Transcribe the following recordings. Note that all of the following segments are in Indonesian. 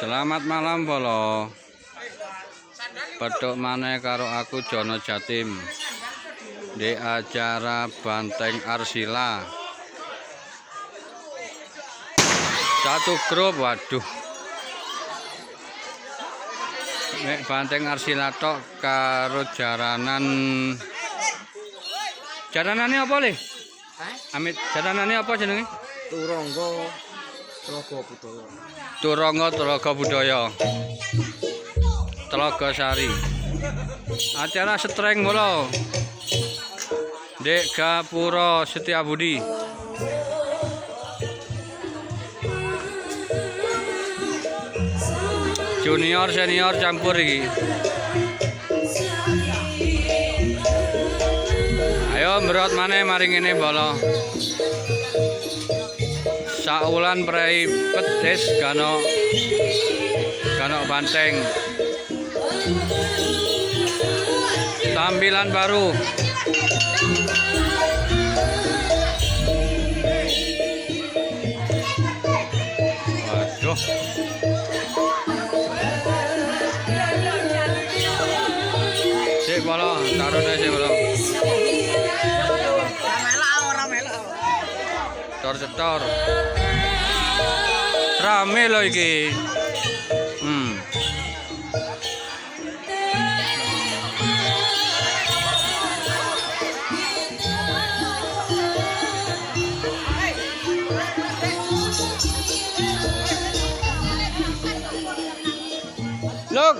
Selamat malam Bolo. Pedhok maneh karo aku Jono Jatim di acara Banteng Arsila. Satu grup, waduh. Nek Banteng Arsila tok karo jaranan. Jaranane apa le? Amit jaranane apa jenenge? Turangga Telaga Budaya. Telaga Sari. Acara Streng Bolo. Dek Gapura Setiabudi. Junior senior campur iki. Ayo mbrot maneh mari ngene Bolo. Saulan prei petis gano banteng. Tampilan baru. Waduh. Sik Bolo, tarune sik Bolo. Cetor. Rame lho iki. Look.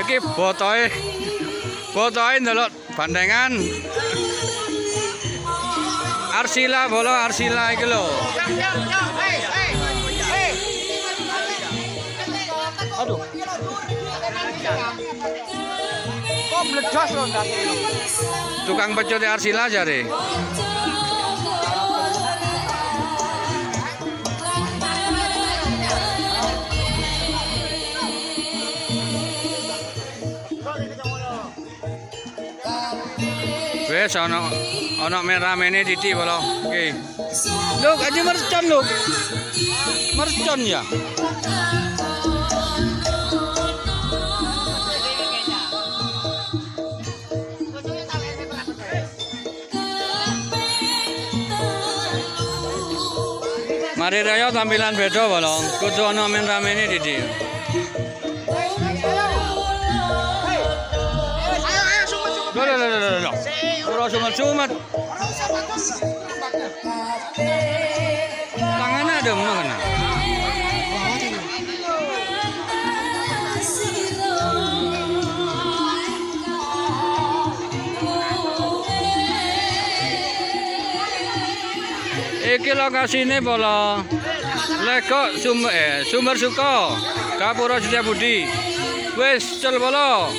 Iki botoe ndelok bandengan. Arsila Bolo, Arsila iki lho. Aduh. Kok meledos lho ndang. Tukang pecute Arsila jare. Wes ana meramene titik Bolo. Oke. Lho, aja mercon lho. Mercon ya. Mari raya tampilan beda Bolo. Kudu ana meramene titik. Loh. Ora sumet-sumet. Tangannya ada mana? Iki lokasine Bolo. Legok Sumber Suko, Gapura Setiabudi. Wis cel Bolo.